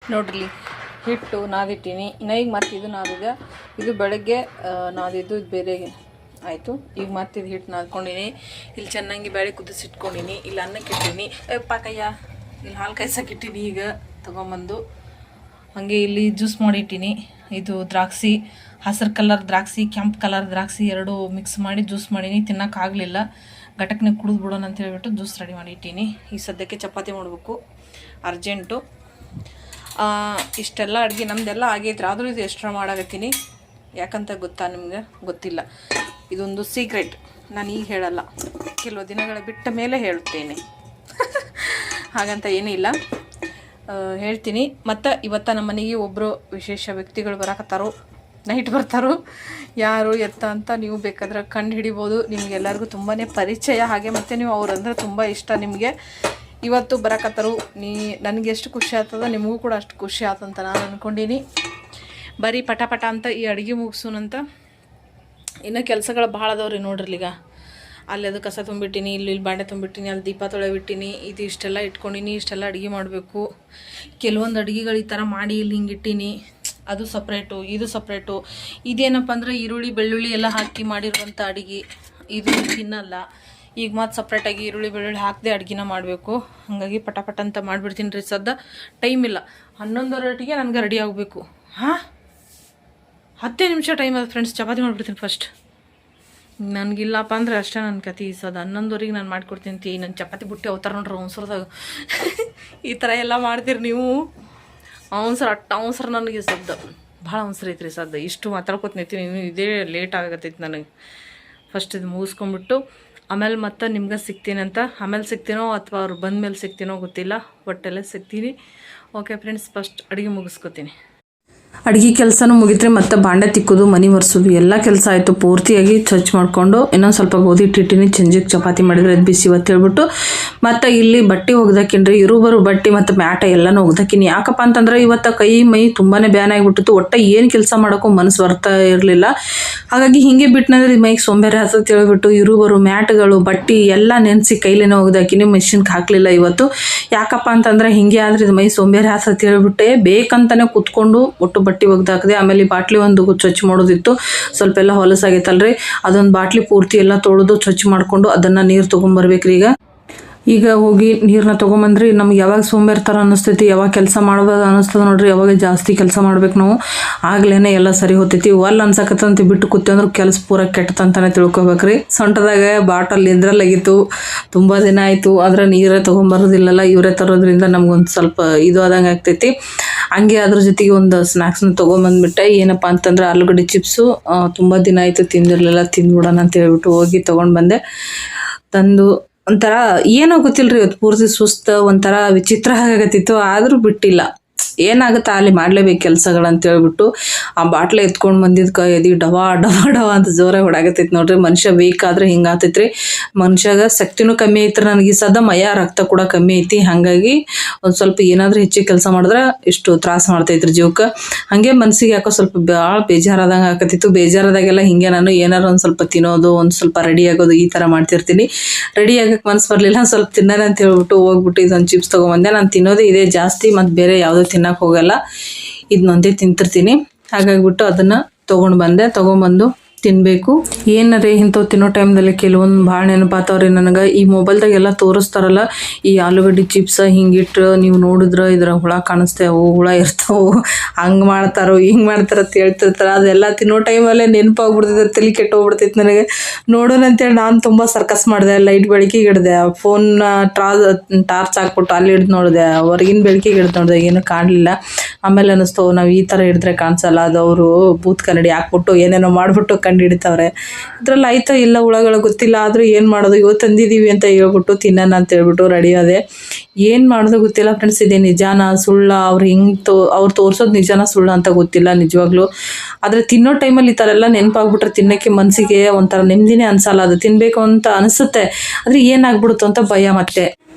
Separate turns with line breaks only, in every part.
ನೋಡ್ರಿ ಹಿಟ್ಟು ನಾದಿಟ್ಟಿನಿ. ಇನ್ನು ಈಗ ಮತ್ತೆ ಇದು ನಾದಿದೆ. ಇದು ಬೆಳಗ್ಗೆ ನಾದಿದ್ದು ಇದು ಬೇರೆ ಆಯಿತು. ಈಗ ಮತ್ತೆ ಇದು ಹಿಟ್ಟು ನಾದ್ಕೊಂಡಿನಿ. ಇಲ್ಲಿ ಚೆನ್ನಾಗಿ ಬೇಳೆ ಕುದಿಸಿಟ್ಕೊಂಡಿನಿ. ಇಲ್ಲಿ ಅನ್ನಕ್ಕೆ ಇಟ್ಟೀನಿ. ಪಾಕಯ್ಯ ಇಲ್ಲಿ ಹಾಲು ಕಾಯ್ಸಕ್ಕಿಟ್ಟೀನಿ. ಈಗ ತೊಗೊಂಬಂದು ಹಾಗೆ ಇಲ್ಲಿ ಜ್ಯೂಸ್ ಮಾಡಿಟ್ಟೀನಿ. ಇದು ದ್ರಾಕ್ಷಿ, ಹಸಿರು ಕಲರ್ ದ್ರಾಕ್ಷಿ, ಕೆಂಪು ಕಲರ್ ದ್ರಾಕ್ಷಿ ಎರಡು ಮಿಕ್ಸ್ ಮಾಡಿ ಜ್ಯೂಸ್ ಮಾಡೀನಿ. ತಿನ್ನೋಕ್ಕಾಗಲಿಲ್ಲ, ಘಟಕನೇ ಕುಡಿದು ಬಿಡೋಣ ಅಂತ ಹೇಳ್ಬಿಟ್ಟು ಜ್ಯೂಸ್ ರೆಡಿ ಮಾಡಿಟ್ಟೀನಿ. ಈ ಸದ್ಯಕ್ಕೆ ಚಪಾತಿ ಮಾಡಬೇಕು, ಅರ್ಜೆಂಟು. ಇಷ್ಟೆಲ್ಲ ಅಡುಗೆ ನಮ್ಮದೆಲ್ಲ ಆಗೈತ್ರಿ. ಆದರೂ ಇದು ಎಕ್ಸ್ಟ್ರಾ ಮಾಡಾಕತ್ತೀನಿ. ಯಾಕಂತ ಗೊತ್ತಾ ನಿಮ್ಗೆ? ಗೊತ್ತಿಲ್ಲ. ಇದೊಂದು ಸೀಕ್ರೆಟ್, ನಾನು ಈಗ ಹೇಳಲ್ಲ, ಕೆಲವು ದಿನಗಳ ಬಿಟ್ಟ ಮೇಲೆ ಹೇಳುತ್ತೇನೆ. ಹಾಗಂತ ಏನಿಲ್ಲ, ಹೇಳ್ತೀನಿ. ಮತ್ತು ಇವತ್ತು ನಮ್ಮ ಮನೆಗೆ ಒಬ್ಬರು ವಿಶೇಷ ವ್ಯಕ್ತಿಗಳು ಬರಾಕತ್ತಾರೋ, ನೈಟ್ ಬರ್ತಾರೋ. ಯಾರು ಎತ್ತ ಅಂತ ನೀವು ಬೇಕಾದ್ರೆ ಕಂಡು ಹಿಡಿಬೋದು. ನಿಮಗೆಲ್ಲರಿಗೂ ತುಂಬಾ ಪರಿಚಯ. ಹಾಗೆ ಮತ್ತು ನೀವು ಅವ್ರಂದ್ರೆ ತುಂಬ ಇಷ್ಟ ನಿಮಗೆ. ಇವತ್ತು ಬರಾಕತ್ತಾರು. ನನಗೆ ಎಷ್ಟು ಖುಷಿ ಆಗ್ತದ, ನಿಮಗೂ ಕೂಡ ಅಷ್ಟು ಖುಷಿ ಆತಂತ ನಾನು ಅಂದ್ಕೊಂಡೀನಿ. ಬರೀ ಪಟ ಪಟ ಅಂತ ಈ ಅಡುಗೆ ಮುಗಿಸೋನಂತ. ಇನ್ನೂ ಕೆಲಸಗಳು ಭಾಳ ಅದಾವ್ರಿ. ನೋಡ್ರಿ, ಈಗ ಅಲ್ಲಿ ಅದು ಕಸ ತುಂಬಿಟ್ಟಿನಿ, ಇಲ್ಲಿ ಬಾಂಡೆ ತುಂಬಿಟ್ಟಿನಿ, ಅಲ್ಲಿ ದೀಪ ತೊಳೆಬಿಟ್ಟಿನಿ. ಇದು ಇಷ್ಟೆಲ್ಲ ಇಟ್ಕೊಂಡಿನಿ. ಇಷ್ಟೆಲ್ಲ ಅಡುಗೆ ಮಾಡಬೇಕು. ಕೆಲವೊಂದು ಅಡುಗೆಗಳು ಈ ಥರ ಮಾಡಿ ಇಲ್ಲಿ ಹಿಂಗೆ ಇಟ್ಟೀನಿ. ಅದು ಸಪ್ರೇಟು, ಇದು ಸಪ್ರೇಟು. ಇದೇನಪ್ಪ ಅಂದ್ರೆ ಈರುಳ್ಳಿ ಬೆಳ್ಳುಳ್ಳಿ ಎಲ್ಲ ಹಾಕಿ ಮಾಡಿರುವಂಥ ಅಡುಗೆ. ಇದು ತಿನ್ನಲ್ಲ. ಈಗ ಮತ್ತೆ ಸಪ್ರೇಟಾಗಿ ಈರುಳ್ಳಿ ಬೆಳ್ಳುಳ್ಳಿ ಹಾಕದೆ ಅಡುಗೆನ ಮಾಡಬೇಕು. ಹಾಗಾಗಿ ಪಟ ಪಟ ಅಂತ ಮಾಡಿಬಿಡ್ತೀನಿ ರೀ. ಸದ್ದ ಟೈಮ್ ಇಲ್ಲ. 11:30 ನನಗೆ ರೆಡಿ ಆಗಬೇಕು. 10 ನಿಮಿಷ ಟೈಮ್ ಅದು ಫ್ರೆಂಡ್ಸ್. ಚಪಾತಿ ಮಾಡಿಬಿಡ್ತೀನಿ ಫಸ್ಟ್. ನನಗಿಲ್ಲಪ್ಪ ಅಂದ್ರೆ ಅಷ್ಟೇ ನನ್ನ ಕತೆ. ಸದ 11:30 ನಾನು ಮಾಡಿಕೊಡ್ತೀನಿ. ನನ್ನ ಚಪಾತಿ ಬುಟ್ಟಿ ಅವತಾರ ನೋಡ್ರಿ ಅವಸರದಾಗ. ಈ ಥರ ಎಲ್ಲ ಮಾಡ್ತೀರಿ ನೀವು. ಅವಸರ ನನಗೆ ಸದ್ದ ಭಾಳ ಅವಸರ ಐತ್ರಿ ಸದ್ದ. ಇಷ್ಟು ಮಾತಾಡ್ಕೊತೀನಿ. ಇದೇ ಲೇಟ್ ಆಗತ್ತೈತಿ ನನಗೆ. ಫಸ್ಟ್ ಇದು ಮುಗಿಸ್ಕೊಂಬಿಟ್ಟು ಆಮೇಲೆ ಮತ್ತೆ ನಿಮ್ಗೆ ಸಿಗ್ತೀನಿ ಅಂತ. ಆಮೇಲೆ ಸಿಗ್ತೀನೋ ಅಥವಾ ಅವ್ರು ಬಂದ ಮೇಲೆ ಸಿಗ್ತೀನೋ ಗೊತ್ತಿಲ್ಲ. ಒಟ್ಟೆಲ್ಲ ಸಿಗ್ತೀನಿ. ಓಕೆ ಫ್ರೆಂಡ್ಸ್, ಫಸ್ಟ್ ಅಡುಗೆ ಮುಗಿಸ್ಕೊತೀನಿ. ಅಡುಗೆ ಕೆಲಸನೂ ಮುಗಿದ್ರೆ ಮತ್ತೆ ಬಾಂಡೆ ತಿಕ್ಕೋದು, ಮನೆ ಒರೆಸೋದು ಎಲ್ಲ ಕೆಲಸ ಆಯಿತು. ಪೂರ್ತಿಯಾಗಿ ಸ್ವಚ್ಛ ಮಾಡಿಕೊಂಡು ಇನ್ನೊಂದು ಸ್ವಲ್ಪ ಗೋಧಿ ಹಿಟ್ಟಿಟ್ಟಿನಿ. ಸಂಜೆಗೆ ಚಪಾತಿ ಮಾಡಿದ್ರೆ ಅದು ಬಿಸಿ ಇವತ್ತು ಹೇಳ್ಬಿಟ್ಟು ಮತ್ತು ಇಲ್ಲಿ ಬಟ್ಟೆ ಒಗ್ದಾಕಿನ್ರಿ. ಇರುಬರು ಬಟ್ಟೆ ಮತ್ತು ಮ್ಯಾಟ ಎಲ್ಲನೂ ಒಗ್ದಾಕಿನಿ. ಯಾಕಪ್ಪ ಅಂತಂದ್ರೆ ಇವತ್ತು ಕೈ ಮೈ ತುಂಬಾ ಬ್ಯಾನ್ ಆಗಿಬಿಟ್ಟಿತ್ತು. ಒಟ್ಟು ಏನು ಕೆಲಸ ಮಾಡೋಕ್ಕೂ ಮನಸ್ಸು ಬರ್ತಾ ಇರಲಿಲ್ಲ. ಹಾಗಾಗಿ ಹಿಂಗೆ ಬಿಟ್ಟನಂದ್ರೆ ಮೈಗೆ ಸೋಂಬೇರಿ ಹತ್ತದ ಹೇಳ್ಬಿಟ್ಟು ಇರುಬರು ಮ್ಯಾಟ್ಗಳು ಬಟ್ಟೆ ಎಲ್ಲ ನೆನೆಸಿ ಕೈಲೇನೋ ಒಗ್ದಾಕಿನಿ. ಮೆಷಿನ್ಗೆ ಹಾಕಲಿಲ್ಲ ಇವತ್ತು. ಯಾಕಪ್ಪ ಅಂತಂದ್ರೆ ಹಿಂಗೆ ಆದರೆ ಇದು ಮೈ ಸೋಂಬೇರಿ ಹತ್ತದ ಹೇಳ್ಬಿಟ್ಟೆ ಬೇಕಂತಾನೆ ಕೂತ್ಕೊಂಡು ಒಟ್ಟು ಬಟ್ಟೆ ಒಗ್ದಾಕಿದೆ. ಆಮೇಲೆ ಬಾಟ್ಲಿ ಒಂದು ಸ್ವಚ್ಛ ಮಾಡೋದಿತ್ತು. ಸ್ವಲ್ಪ ಎಲ್ಲ ಹೊಲಸಾಗೈತಲ್ರಿ. ಅದೊಂದು ಬಾಟ್ಲಿ ಪೂರ್ತಿ ಎಲ್ಲ ತೊಳೆದು ಸ್ವಚ್ಛ ಮಾಡಿಕೊಂಡು ಅದನ್ನು ನೀರು ತೊಗೊಂಬರ್ಬೇಕ್ರಿ. ಈಗ ಹೋಗಿ ನೀರನ್ನ ತೊಗೊಂಬಂದ್ರಿ. ನಮ್ಗೆ ಯಾವಾಗ ಸೋಂಬೇರಿ ಥರ ಅನ್ನಿಸ್ತೈತಿ, ಯಾವಾಗ ಕೆಲಸ ಮಾಡ್ಬೋದು ಅನ್ನಿಸ್ತದೆ ನೋಡ್ರಿ, ಯಾವಾಗ ಜಾಸ್ತಿ ಕೆಲಸ ಮಾಡ್ಬೇಕು ನಾವು. ಆಗ್ಲೇ ಎಲ್ಲ ಸರಿ ಹೋಗ್ತೈತಿ. ಒಲ್ ಅನ್ಸಕತ್ತಂತ ಬಿಟ್ಟು ಕೂತಂದ್ರೆ ಕೆಲಸ ಪೂರ ಕೆಟ್ಟತಂತಾನೆ ತಿಳ್ಕೊಬೇಕ್ರಿ. ಸೊಂಟದಾಗ ಬಾಟಲ್ ಇದ್ರಲ್ಲಾಗಿತ್ತು, ತುಂಬ ದಿನ ಆಯಿತು. ಆದರೆ ನೀರೇ ತೊಗೊಂಬರೋದಿಲ್ಲಲ್ಲ, ಇವರೇ ತರೋದ್ರಿಂದ ನಮ್ಗೊಂದು ಸ್ವಲ್ಪ ಇದು ಆದಂಗೆ ಆಗ್ತೈತಿ. ಹಂಗೆ ಅದ್ರ ಜೊತೆಗೆ ಒಂದು ಸ್ನ್ಯಾಕ್ಸ್ನ ತೊಗೊಂಬಂದ್ಬಿಟ್ಟೆ. ಏನಪ್ಪ ಅಂತಂದ್ರೆ ಆಲೂಗಡ್ಡೆ ಚಿಪ್ಸು. ತುಂಬ ದಿನ ಆಯಿತು ತಿಂದಿರಲಿಲ್ಲ, ತಿಂದ್ಬಿಡೋಣ ಅಂತ ಹೇಳ್ಬಿಟ್ಟು ಹೋಗಿ ತೊಗೊಂಡು ಬಂದೆ. ತಂದು ಒಂಥರ ಏನೋ ಗೊತ್ತಿಲ್ಲ ರೀ, ಇವತ್ತು ಪೂರ್ತಿ ಸುಸ್ತು, ಒಂಥರ ವಿಚಿತ್ರ ಆಗತ್ತಿತ್ತು. ಆದರೂ ಬಿಟ್ಟಿಲ್ಲ. ಏನಾಗುತ್ತಾ ಅಲ್ಲಿ ಮಾಡಲೇಬೇಕು ಕೆಲಸಗಳಂತ ಹೇಳ್ಬಿಟ್ಟು ಆ ಬಾಟ್ಲೆ ಎತ್ಕೊಂಡು ಬಂದಿದ್ದು ಎದಿ ಡವಾ ಡವಾ ಡವಾ ಅಂತ ಜೋರಾಗಿ ಹೊಡಾಗತ್ತೈತಿ ನೋಡ್ರಿ. ಮನುಷ್ಯ ಬೇಕಾದ್ರೆ ಹಿಂಗೆ ಆತೈತ್ರಿ. ಮನುಷ್ಯಾಗ ಶಕ್ತಿನೂ ಕಮ್ಮಿ ಐತ್ರಿ. ನನಗೆ ಸದ ಮಯ ರಕ್ತ ಕೂಡ ಕಮ್ಮಿ ಐತಿ. ಹಾಗಾಗಿ ಒಂದು ಸ್ವಲ್ಪ ಏನಾದರೂ ಹೆಚ್ಚಿಗೆ ಕೆಲಸ ಮಾಡಿದ್ರೆ ಇಷ್ಟು ತ್ರಾಸ ಮಾಡ್ತೈತ್ರಿ ಜೀವಕ್ಕೆ. ಹಾಗೆ ಮನಸ್ಸಿಗೆ ಯಾಕೋ ಸ್ವಲ್ಪ ಭಾಳ ಬೇಜಾರಾದಂಗೆ ಆಕತ್ತಿತ್ತು. ಬೇಜಾರಾದಾಗೆಲ್ಲ ಹಿಂಗೆ ನಾನು ಏನಾರು ಒಂದು ಸ್ವಲ್ಪ ತಿನ್ನೋದು, ಒಂದು ಸ್ವಲ್ಪ ರೆಡಿ ಆಗೋದು ಈ ಥರ ಮಾಡ್ತಿರ್ತೀನಿ. ರೆಡಿ ಆಗಕ್ಕೆ ಮನಸ್ಸು ಬರಲಿಲ್ಲ, ಸ್ವಲ್ಪ ತಿನ್ನೋಣ ಅಂತ ಹೇಳ್ಬಿಟ್ಟು ಹೋಗ್ಬಿಟ್ಟು ಇದೊಂದು ಚಿಪ್ಸ್ ತೊಗೊಂಬಂದೆ. ನಾನು ತಿನ್ನೋದೇ ಇದೇ ಜಾಸ್ತಿ, ಮತ್ತು ಬೇರೆ ಯಾವುದೋ ತಿನ್ನಕ್ಕೆ ಹೋಗಲ್ಲ. ಇದನ್ನೊಂದೇ ತಿಂತಿರ್ತೀನಿ. ಹಾಗಾಗಿಬಿಟ್ಟು ಅದನ್ನು ತೊಗೊಂಬಂದು ತಿನ್ನಬೇಕು. ಏನರೇ ಇಂಥವು ತಿನ್ನೋ ಟೈಮ್ದಲ್ಲಿ ಕೆಲವೊಂದು ಭಾಳ ನೆನಪಾತವ್ರಿ ನನಗೆ. ಈ ಮೊಬೈಲ್ದಾಗೆಲ್ಲ ತೋರಿಸ್ತಾರಲ್ಲ ಈ ಆಲೂಗಡ್ಡೆ ಚಿಪ್ಸ ಹಿಂಗಿಟ್ರು ನೀವು ನೋಡಿದ್ರೆ ಇದ್ರ ಹುಳ ಕಾಣಿಸ್ತೇವೆ, ಹುಳ ಇರ್ತಾವೆ, ಹಂಗೆ ಮಾಡ್ತಾರೋ ಹಿಂಗೆ ಮಾಡ್ತಾರ ಅಂತ ಹೇಳ್ತಿರ್ತಾರೆ. ಅದೆಲ್ಲ ತಿನ್ನೋ ಟೈಮಲ್ಲೇ ನೆನಪಾಗ್ಬಿಡ್ತೈತೆ, ತಲೆ ಕೆಟ್ಟೋಗ್ಬಿಡ್ತೈತೆ ನನಗೆ. ನೋಡೋಣ ಅಂತೇಳಿ ನಾನು ತುಂಬ ಸರ್ಕಸ್ ಮಾಡಿದೆ. ಲೈಟ್ ಬೆಳಕಿಗೆ ಹಿಡ್ದೆ, ಫೋನ್ನ ಟಾರ್ಚ್ ಹಾಕ್ಬಿಟ್ಟು ಅಲ್ಲಿ ಹಿಡ್ದು ನೋಡಿದೆ, ಹೊರಗಿನ ಬೆಳಕಿಗೆ ಹಿಡ್ದು ನೋಡಿದೆ, ಏನೂ ಕಾಣಲಿಲ್ಲ. ಆಮೇಲೆ ಅನ್ನಿಸ್ತು ನಾವು ಈ ಥರ ಹಿಡಿದ್ರೆ ಕಾಣಿಸಲ್ಲ, ಅದು ಅವರು ಬೂತ್ ಕನ್ನಡಿ ಹಾಕ್ಬಿಟ್ಟು ಏನೇನೋ ಮಾಡಿಬಿಟ್ಟು ಕಂಡು ಹಿಡಿತಾವ್ರೆ. ಇದ್ರಲ್ಲಿ ಆಯ್ತಾ ಇಲ್ಲ ಹುಳಗಳು ಗೊತ್ತಿಲ್ಲ. ಆದರೂ ಏನು ಮಾಡೋದು, ಇವತ್ತು ತಂದಿದ್ದೀವಿ ಅಂತ ಹೇಳ್ಬಿಟ್ಟು ತಿನ್ನೋಣ ಅಂತ ಹೇಳ್ಬಿಟ್ಟು ರೆಡಿ ಆದೆ. ಏನು ಮಾಡೋದು ಗೊತ್ತಿಲ್ಲ ಫ್ರೆಂಡ್ಸ್. ಇದೇ ನಿಜಾನ ಸುಳ್ಳ, ಅವ್ರು ತೋರಿಸೋದು ನಿಜಾನ ಸುಳ್ಳ ಅಂತ ಗೊತ್ತಿಲ್ಲ ನಿಜವಾಗ್ಲೂ. ಆದರೆ ತಿನ್ನೋ ಟೈಮಲ್ಲಿ ಈ ಥರ ಎಲ್ಲ ನೆನಪಾಗ್ಬಿಟ್ರೆ ತಿನ್ನೋಕ್ಕೆ ಮನಸ್ಸಿಗೆ ಒಂಥರ ನೆಮ್ಮದಿನೇ ಅನಿಸಲ್ಲ. ಅದು ತಿನ್ನಬೇಕು ಅಂತ ಅನಿಸುತ್ತೆ, ಆದರೆ ಏನಾಗ್ಬಿಡುತ್ತೋ ಅಂತ ಭಯ. ಮತ್ತೆ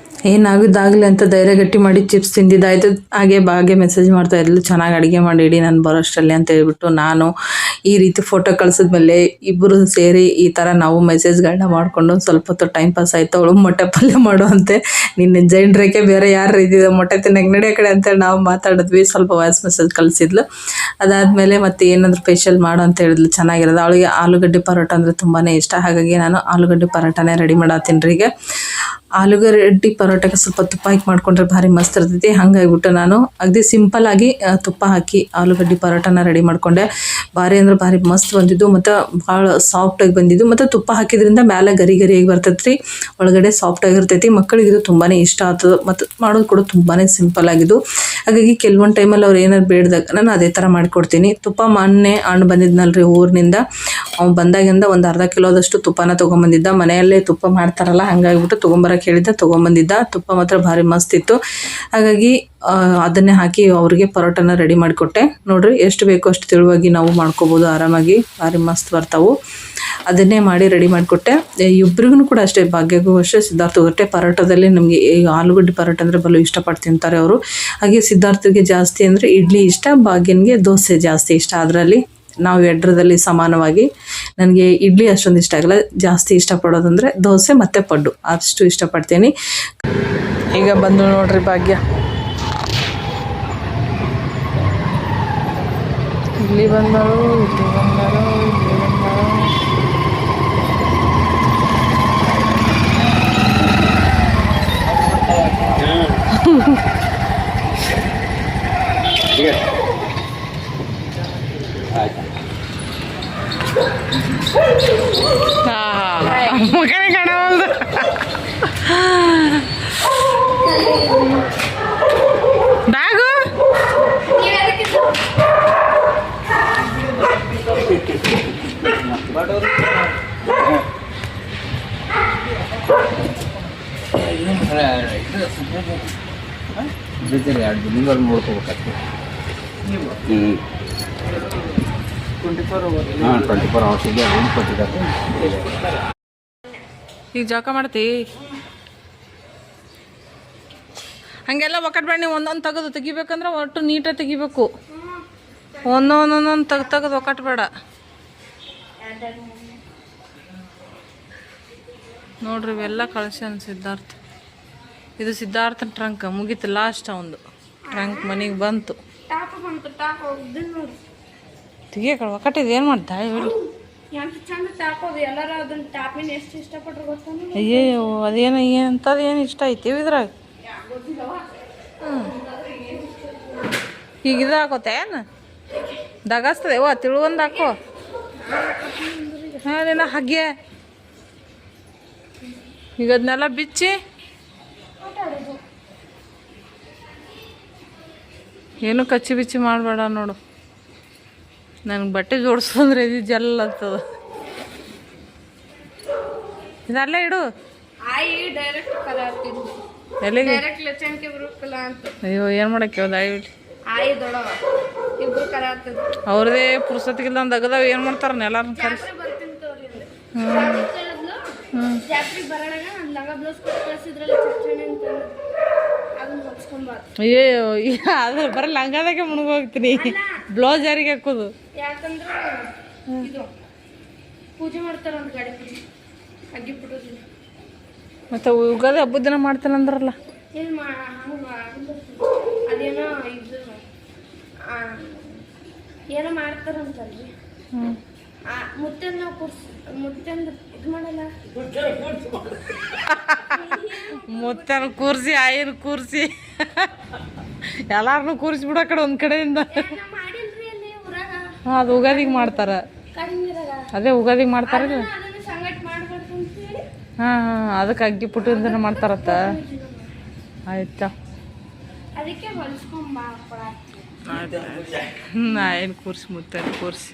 ಏನಾಗಿದ್ದಾಗಲಿ ಅಂತ ಧೈರ್ಯ ಗಟ್ಟಿ ಮಾಡಿ ಚಿಪ್ಸ್ ತಿಂದಿದ್ದಾಯ್ತು. ಹಾಗೆ ಮೆಸೇಜ್ ಮಾಡ್ತಾ ಇದ್ಲು, ಚೆನ್ನಾಗಿ ಅಡುಗೆ ಮಾಡಿಡಿ ನಾನು ಬರೋಷ್ಟರಲ್ಲಿ ಅಂತ ಹೇಳ್ಬಿಟ್ಟು. ನಾನು ಈ ರೀತಿ ಫೋಟೋ ಕಳಿಸಿದ್ಮೇಲೆ ಇಬ್ಬರು ಸೇರಿ ಈ ಥರ ನಾವು ಮೆಸೇಜ್ಗಳನ್ನ ಮಾಡಿಕೊಂಡು ಸ್ವಲ್ಪ ಹೊತ್ತು ಟೈಮ್ ಪಾಸ್ ಆಯಿತು. ಅವಳು ಮೊಟ್ಟೆ ಪಲ್ಯ ಮಾಡು ಅಂತೆ, ನಿನ್ನ ಜೈನ್ರೇಕೆ ಬೇರೆ ಯಾರು ಇದ್ದಿದ್ದು ಮೊಟ್ಟೆ ತಿನ್ನಕ್ಕೆ ನಡೆ ಕಡೆ ಅಂತೇಳಿ ನಾವು ಮಾತಾಡಿದ್ವಿ. ಸ್ವಲ್ಪ ವಾಯ್ಸ್ ಮೆಸೇಜ್ ಕಳಿಸಿದ್ಲು. ಅದಾದಮೇಲೆ ಮತ್ತೆ ಏನಾದರೂ ಸ್ಪೆಷಲ್ ಮಾಡು ಅಂತ ಹೇಳಿದ್ಲು, ಚೆನ್ನಾಗಿರೋದು. ಅವಳಿಗೆ ಆಲೂಗಡ್ಡೆ ಪರೋಟ ಅಂದರೆ ತುಂಬಾ ಇಷ್ಟ. ಹಾಗಾಗಿ ನಾನು ಆಲೂಗಡ್ಡೆ ಪರೋಟನೇ ರೆಡಿ ಮಾಡತ್ತೀನಿ ರೀ. ಈಗ ಆಲೂಗಡ್ಡೆ ಪರೋಟಕ್ಕೆ ಸ್ವಲ್ಪ ತುಪ್ಪ ಹಾಕಿ ಮಾಡಿಕೊಂಡ್ರೆ ಭಾರಿ ಮಸ್ತ್ ಇರ್ತೈತಿ. ಹಾಗಾಗಿಬಿಟ್ಟು ನಾನು ಅಗದಿ ಸಿಂಪಲ್ಲಾಗಿ ತುಪ್ಪ ಹಾಕಿ ಆಲೂಗಡ್ಡೆ ಪರೋಟನ ರೆಡಿ ಮಾಡಿಕೊಂಡೆ. ಭಾರಿ ಅಂದ್ರೆ ಭಾರಿ ಮಸ್ತ್ ಬಂದಿದ್ದು ಮತ್ತು ಭಾಳ ಸಾಫ್ಟಾಗಿ ಬಂದಿದ್ದು. ಮತ್ತು ತುಪ್ಪ ಹಾಕಿದ್ರಿಂದ ಮೇಲೆ ಗರಿ ಗರಿಯಾಗಿ ಬರ್ತೈತೆ ರೀ, ಒಳಗಡೆ ಸಾಫ್ಟಾಗಿರ್ತೈತಿ. ಮಕ್ಕಳಿಗೆ ಇದು ತುಂಬಾ ಇಷ್ಟ ಆಗ್ತದೆ ಮತ್ತು ಮಾಡೋದು ಕೂಡ ತುಂಬಾ ಸಿಂಪಲ್ ಆಗಿದ್ದು. ಹಾಗಾಗಿ ಕೆಲವೊಂದು ಟೈಮಲ್ಲಿ ಅವ್ರು ಏನಾರು ಬೇಡ್ದಾಗ ನಾನು ಅದೇ ಥರ ಮಾಡಿಕೊಡ್ತೀನಿ. ತುಪ್ಪ ಮೊನ್ನೆ ಹಣ್ಣು ಬಂದಿದ್ನಲ್ರಿ ಊರಿನಿಂದ, ಅವ್ನು ಬಂದಾಗಿಂದ ಒಂದು ಅರ್ಧ ಕಿಲೋದಷ್ಟು ತುಪ್ಪನ ತೊಗೊಂಬಂದಿದ್ದ. ಮನೆಯಲ್ಲೇ ತುಪ್ಪ ಮಾಡ್ತಾರಲ್ಲ, ಹಾಗಾಗಿಬಿಟ್ಟು ತೊಗೊಂಬರಕ್ಕೆ ಹೇಳಿದ್ದ, ತೊಗೊಂಬಂದಿದ್ದ. ತುಪ್ಪ ಮಾತ್ರ ಭಾರಿ ಮಸ್ತ್ ಇತ್ತು. ಹಾಗಾಗಿ ಅದನ್ನೇ ಹಾಕಿ ಅವ್ರಿಗೆ ಪರೋಟನ ರೆಡಿ ಮಾಡಿಕೊಟ್ಟೆ. ನೋಡ್ರಿ ಎಷ್ಟು ಬೇಕೋ ಅಷ್ಟು ತೆಳುವಾಗಿ ನಾವು ಮಾಡ್ಕೋಬೋದು ಆರಾಮಾಗಿ, ಭಾರಿ ಮಸ್ತ್ ಬರ್ತಾವೆ. ಅದನ್ನೇ ಮಾಡಿ ರೆಡಿ ಮಾಡಿಕೊಟ್ಟೆ. ಇಬ್ಬರಿಗೂ ಕೂಡ ಅಷ್ಟೇ, ಭಾಗ್ಯಗೂ ಅಷ್ಟೇ, ಸಿದ್ಧಾರ್ಥಗೂ ಅಷ್ಟೇ. ಪರೋಟದಲ್ಲಿ ನಮಗೆ ಆಲೂಗಡ್ಡೆ ಪರೋಟ ಅಂದರೆ ಬಲು ಇಷ್ಟಪಟ್ಟು ತಿಂತಾರೆ ಅವರು. ಹಾಗೆ ಸಿದ್ಧಾರ್ಥಗೆ ಜಾಸ್ತಿ ಅಂದರೆ ಇಡ್ಲಿ ಇಷ್ಟ, ಭಾಗ್ಯನಿಗೆ ದೋಸೆ ಜಾಸ್ತಿ ಇಷ್ಟ. ಅದರಲ್ಲಿ ನಾವು ಎರಡರಲ್ಲಿ ಸಮಾನವಾಗಿ. ನನಗೆ ಇಡ್ಲಿ ಅಷ್ಟೊಂದು ಇಷ್ಟ ಆಗಲ್ಲ, ಜಾಸ್ತಿ ಇಷ್ಟಪಡೋದಂದರೆ ದೋಸೆ ಮತ್ತು ಪಡ್ಡು ಅಷ್ಟು ಇಷ್ಟಪಡ್ತೀನಿ. ಈಗ ಬಂದು ನೋಡ್ರಿ ಭಾಗ್ಯ, ಇಲ್ಲಿ ಬಂದಳು, ಇಲ್ಲಿ ಬಂದಳು, ಇಲ್ಲಿ ಬಂದಳು. ಮಗನೇ ಕಾಣವಲ್ದು. ಬ್ಯಾಗು
ನೋಡ್ಕೋಬೇಕಾಗ್ತದೆ. 24 hours ಇದೆ ರೂಮ್ ಕೊಟ್ಟಿದ್ದಾರೆ.
ಈಗ ಜಳಕ ಮಾಡ್ತಿ ಹಾಗೆಲ್ಲ ಒಕ್ಕಟ್ಬೇಡ. ನೀವು ಒಂದೊಂದು ತೆಗಿಬೇಕಂದ್ರೆ ಒಟ್ಟು ನೀಟಾಗಿ ತೆಗಿಬೇಕು. ಒಂದೊಂದೊಂದೊಂದು ತೆಗೆದು ಒಕ್ಕಟ್ಬೇಡ. ನೋಡ್ರಿ ಇವೆಲ್ಲ ಕಳ್ಸ್ಯಾನ ಸಿದ್ಧಾರ್ಥ. ಇದು ಸಿದ್ಧಾರ್ಥನ ಟ್ರಂಕ್ ಮುಗೀತು, ಲಾಸ್ಟ್ ಒಂದು ಟ್ರಂಕ್ ಮನೆಗೆ ಬಂತು. ತೆಗಿಯಕಳ ಒಕ್ಕಟ್ಟಿದ್ದು ಏನು ಮಾಡ್ತಾ ಹೇಳಿ. ಅಯ್ಯೋ ಅದೇನು ಏನಂತದು ಏನು ಇಷ್ಟ ಐತಿ ಇದ್ರಾಗ. ಈಗ ಇದು ಹಾಕೋತೆ ಏನು ದಗಸ್ತದೆ ಓ ತಿಳುವಂದು ಹಾಕೋ. ಹಾಂ ಹಾಗೆ ಈಗ ಅದನ್ನೆಲ್ಲ ಬಿಚ್ಚಿ ಏನು ಕಚ್ಚಿ ಬಿಚ್ಚಿ ಮಾಡಬೇಡ ನೋಡು. ನನಗೆ ಬಟ್ಟೆ ಜೋಡಿಸೋದ್ರೆ ಇದು ಜಲ್ ಅಂತದ. ಇದಲ್ಲೇ ಇಡು. ಎಲ್ಲಿಗೆ ಅಯ್ಯೋ ಏನು ಮಾಡಕ್ಕೆ ಹೌದು ಅವ್ರದೇ ಪುರ್ಸತ್ತಿಗಿಲ್ಲ ಒಂದು ಅಗದಾವ ಏನು ಮಾಡ್ತಾರ ಎಲ್ಲಾರನ್ನ ಕರೆಸಿ. ಅಯ್ಯೋ ಅದ್ರ ಬರೀ ಲಂಗದಾಗೆ ಮುಳುಗೋಗ್ತೀನಿ. ಬ್ಲೌಸ್ ಯಾರಿಗೆ ಹಾಕೋದು? ಮತ್ತೆ ಯುಗಾದಿ ಹಬ್ಬದ ದಿನ ಮಾಡ್ತಾನಂದ್ರಲ್ಲ.
ಏನೋ ಮಾಡ್ತಾರಂತಲ್ರಿ.
ಮುತ್ತನ ಕೂರ್ಸಿ ಆಯನ್ ಕೂರ್ಸಿ ಎಲ್ಲಾರನು ಕೂರ್ಸಿ ಬಿಡೋ ಕಡೆ ಒಂದ್ ಕಡೆಯಿಂದ. ಅದು ಉಗಾದಿಗೆ ಮಾಡ್ತಾರ. ಅದೇ ಉಗಾದಿಗೆ ಮಾಡ್ತಾರ. ಹಾಂ ಹಾಂ ಅದಕ್ಕೆ ಅಗ್ಗಿ ಪುಟ್ಟಿಂದ ಮಾಡ್ತಾರತ್ತ. ಆಯ್ತಾ ಆಯ್ತು. ಆಯ್ತು ಆಯ್ತು. ಆಯನ್ ಕೂರ್ಸಿ ಮುತ್ತನ ಕೂರ್ಸಿ